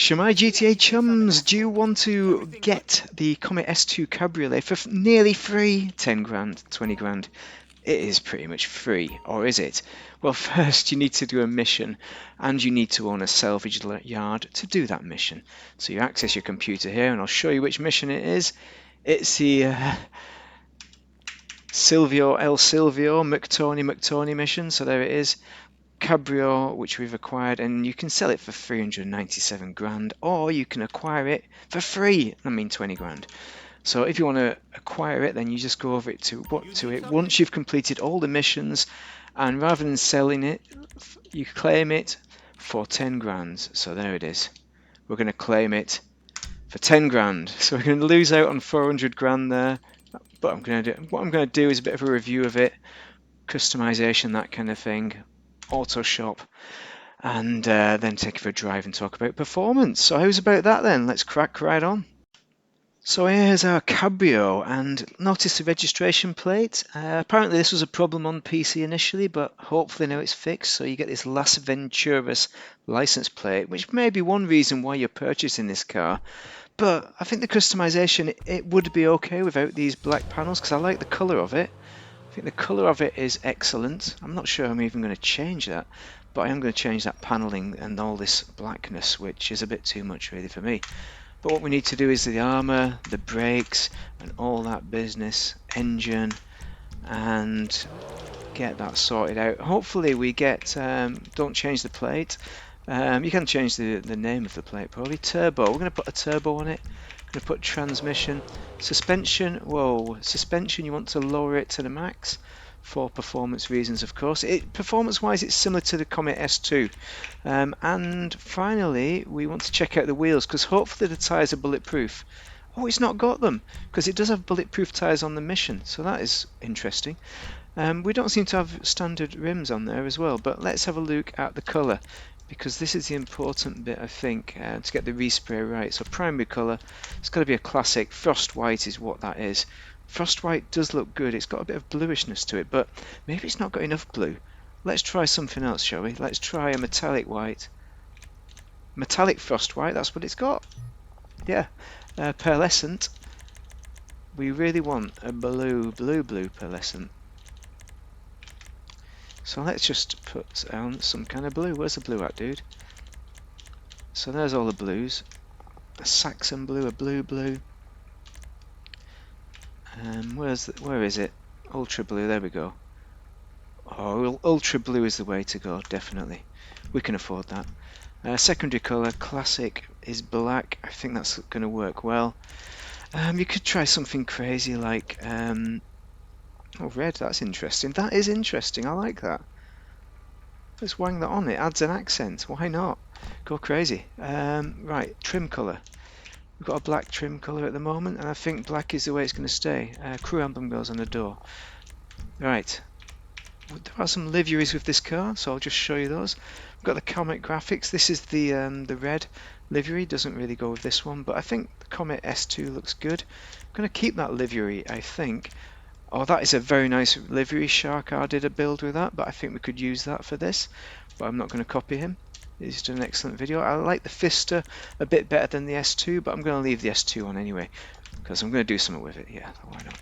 Shemai GTA chums, do you want to get the Comet S2 Cabriolet for nearly free? 10 grand, 20 grand. It is pretty much free, or is it? Well, first you need to do a mission, and you need to own a salvage yard to do that mission. So you access your computer here, and I'll show you which mission it is. It's the Silvio McTony mission, so there it is. Cabrio, which we've acquired, and you can sell it for 397 grand, or you can acquire it for free. I mean 20 grand. So if you want to acquire it, then you just go over it to it once you've completed all the missions, and rather than selling it, you claim it for 10 grand. So there it is. We're going to claim it for 10 grand. So we're going to lose out on 400 grand there. But what I'm going to do is a bit of a review of it, customization, that kind of thing, auto shop, and then take it for a drive and talk about performance. So how's about that then? Let's crack right on. So here's our Cabrio, and notice the registration plate. Apparently this was a problem on PC initially, but hopefully now it's fixed, so you get this Las Venturas license plate, which may be one reason why you're purchasing this car. But I think the customization, it would be okay without these black panels, because I like the colour of it. I think the colour of it is excellent. I'm not sure I'm even going to change that, but I am going to change that panelling and all this blackness, which is a bit too much really for me. But what we need to do is the armour, the brakes, and all that business, engine, and get that sorted out. Hopefully we get, don't change the plate. You can change the name of the plate probably. Turbo, we're going to put a turbo on it. Going to put transmission. Suspension, whoa, suspension, you want to lower it to the max for performance reasons, of course. Performance wise, it's similar to the Comet S2. And finally, we want to check out the wheels, because hopefully the tyres are bulletproof. Oh, it's not got them, because it does have bulletproof tyres on the mission, so that is interesting. We don't seem to have standard rims on there as well, but let's have a look at the colour, because this is the important bit, I think, to get the respray right. So primary colour, it's got to be a classic. Frost white is what that is. Frost white does look good. It's got a bit of bluishness to it, but maybe it's not got enough blue. Let's try something else, shall we? Let's try a metallic white. Metallic frost white, that's what it's got. Yeah, pearlescent. We really want a blue pearlescent. So let's just put on some kind of blue. Where's the blue at, dude? So there's all the blues. A Saxon blue, a blue. Where is it? Ultra blue, there we go. Oh, ultra blue is the way to go, definitely. We can afford that. Secondary colour, classic, is black. I think that's going to work well. You could try something crazy like... oh, red, that's interesting. That is interesting, I like that. Let's wang that on, it adds an accent. Why not? Go crazy. Right, trim colour. We've got a black trim colour at the moment, and I think black is the way it's going to stay. Crew emblem goes on the door. Right. There are some liveries with this car, so I'll just show you those. We've got the Comet graphics. This is the red livery. Doesn't really go with this one, but I think the Comet S2 looks good. I'm going to keep that livery, I think. Oh, that is a very nice livery. Sharkar did a build with that, but I think we could use that for this. But I'm not going to copy him. He's done an excellent video. I like the Fister a bit better than the S2, but I'm going to leave the S2 on anyway, because I'm going to do something with it. Yeah, why not?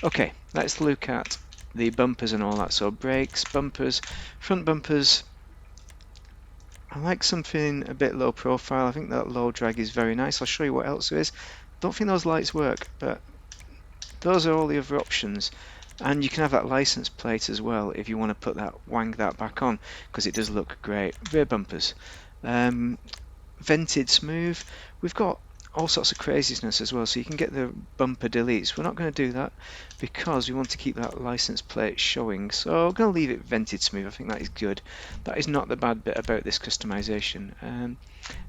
Okay, let's look at the bumpers and all that. So brakes, bumpers, front bumpers. I like something a bit low profile. I think that low drag is very nice. I'll show you what else there is. Don't think those lights work, but those are all the other options. And you can have that license plate as well if you want to put that, wang that back on, because it does look great. Rear bumpers, vented smooth. We've got all sorts of craziness as well, so you can get the bumper deletes. We're not going to do that because we want to keep that license plate showing, so I'm going to leave it vented smooth. I think that is good. That is not the bad bit about this customization.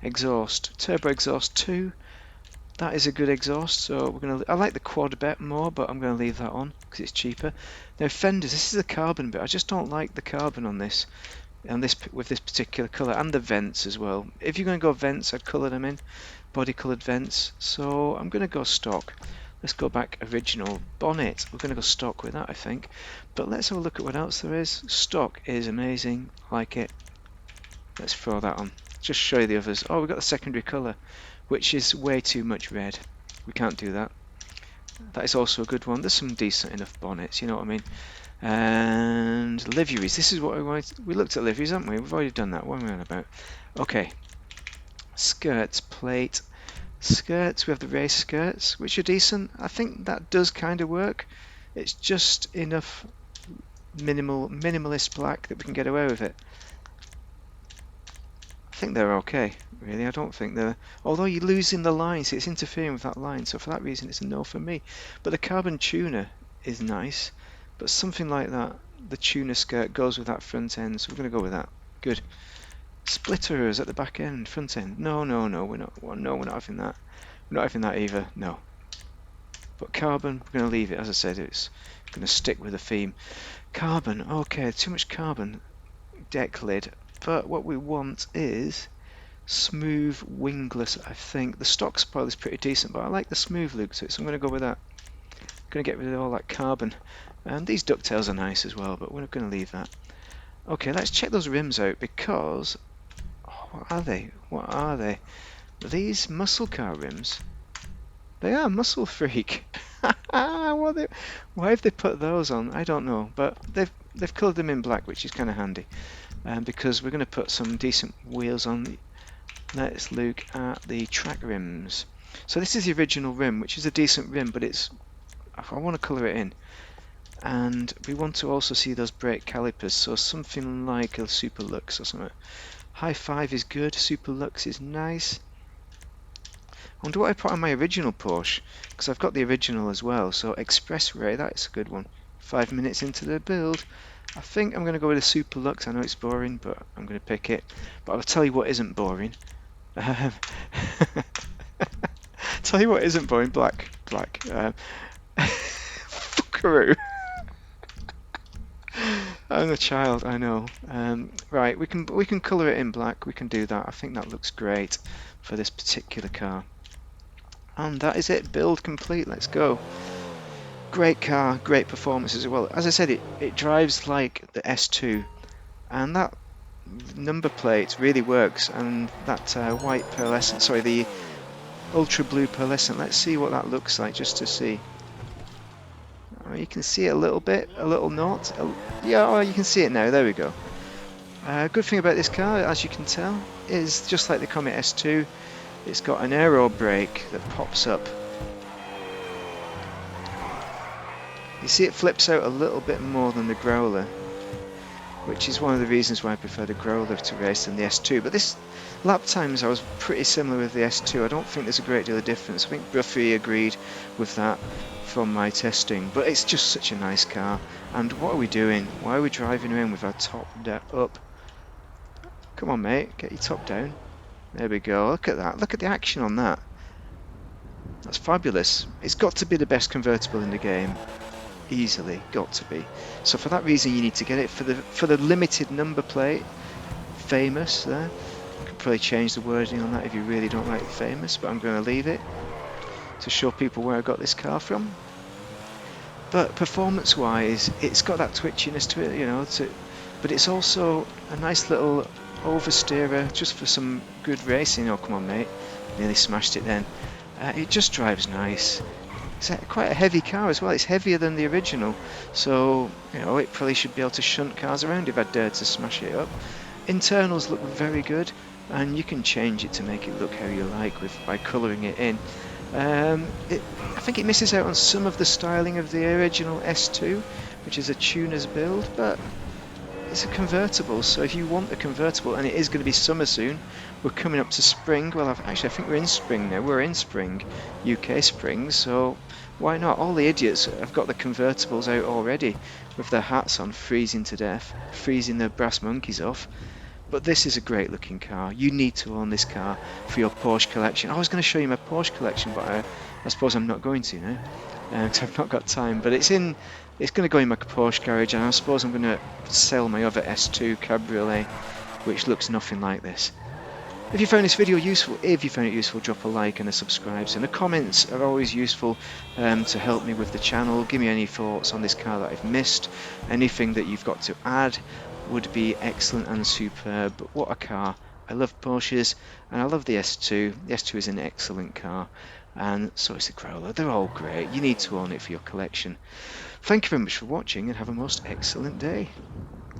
Exhaust, turbo exhaust 2. That is a good exhaust, so we're going to. I like the quad bit more, but I'm going to leave that on because it's cheaper. Now fenders, this is the carbon bit. I just don't like the carbon on this, and with this particular colour, and the vents as well. If you're going to go vents, I'd colour them in, body coloured vents. So I'm going to go stock. Let's go back original bonnet. We're going to go stock with that, I think. But let's have a look at what else there is. Stock is amazing. Like it. Let's throw that on. just show you the others. Oh, we've got the secondary colour, which is way too much red. We can't do that. That is also a good one. There's some decent enough bonnets, you know what I mean? And liveries. This is what we wanted. We looked at liveries, haven't we? We've already done that. What are we on about? Okay. Skirts, plate. Skirts, we have the race skirts, which are decent. I think that does kind of work. It's just enough minimalist black that we can get away with it. I think they're okay, really. I don't think they're... Although you're losing the line, so it's interfering with that line, so for that reason it's a no for me. But the carbon tuner is nice, but something like that, the tuner skirt goes with that front end, so we're going to go with that. Good. Splitters at the back end, front end. No, no, no, we're not. Well, no, we're not having that. We're not having that either. No. But carbon, we're going to leave it. As I said, it's going to stick with the theme. Carbon. Okay, too much carbon. Deck lid. But what we want is smooth wingless. I think the stock spoil is pretty decent, but I like the smooth look to it, so I'm going to go with that. I'm going to get rid of all that carbon. And these ducktails are nice as well, but we're not going to leave that. Okay, let's check those rims out because... Oh, what are they? What are they? These muscle car rims. They are Muscle Freak. Why have they put those on? I don't know, but they've coloured them in black, which is kind of handy. Because we're going to put some decent wheels on. Let's look at the track rims. So this is the original rim, which is a decent rim, but it's... I want to colour it in. And we want to also see those brake calipers, so something like a Super Lux or something. High 5 is good, Super Lux is nice. I wonder what I put on my original Porsche, because I've got the original as well, so Express Ray, that's a good one. 5 minutes into the build. I think I'm going to go with a Super Lux. I know it's boring, but I'm going to pick it. But I'll tell you what isn't boring. Tell you what isn't boring, black. Fuckaroo. I'm a child, I know. Right, we can colour it in black. We can do that. I think that looks great for this particular car. And that is it. Build complete. Let's go. Great car, great performance as well. As I said, it drives like the S2, and that number plate really works. And that white pearlescent, sorry, the ultra blue pearlescent. Let's see what that looks like, just to see. You can see it a little bit, a little not. Yeah, oh, you can see it now. There we go. Good thing about this car, as you can tell, is just like the Comet S2, it's got an aero brake that pops up. You see it flips out a little bit more than the Growler, which is one of the reasons why I prefer the Growler to race than the S2. But this lap times I was pretty similar with the S2. I don't think there's a great deal of difference. I think Buffy agreed with that from my testing, but it's just such a nice car. And what are we doing? Why are we driving around with our top up? Come on, mate, get your top down. There we go. Look at that. Look at the action on that. That's fabulous. It's got to be the best convertible in the game. Easily got to be. So for that reason you need to get it for the limited number plate. Famous there. You could probably change the wording on that if you really don't like famous, but I'm going to leave it to show people where I got this car from. But performance wise, it's got that twitchiness to it, you know, but it's also a nice little oversteerer just for some good racing. Oh, come on, mate. Nearly smashed it then. It just drives nice. It's quite a heavy car as well. It's heavier than the original, so you know it probably should be able to shunt cars around if I dared to smash it up. Internals look very good, and you can change it to make it look how you like by colouring it in. I think it misses out on some of the styling of the original S2, which is a tuner's build, but it's a convertible, so if you want a convertible, and it is going to be summer soon, we're coming up to spring. Well, I think we're in spring now. We're in spring, UK spring, so why not? All the idiots have got the convertibles out already with their hats on, freezing to death, freezing the brass monkeys off. But this is a great looking car. You need to own this car for your Porsche collection. I was going to show you my Porsche collection, but I suppose I'm not going to now, because I've not got time. But it's going to go in my Porsche garage, and I suppose I'm going to sell my other S2 Cabriolet, which looks nothing like this. If you found this video useful, drop a like and a subscribe. And the comments are always useful to help me with the channel. Give me any thoughts on this car that I've missed. Anything that you've got to add would be excellent and superb. But what a car. I love Porsches, and I love the S2. The S2 is an excellent car, and so is the Corolla. They're all great. You need to own it for your collection. Thank you very much for watching, and have a most excellent day.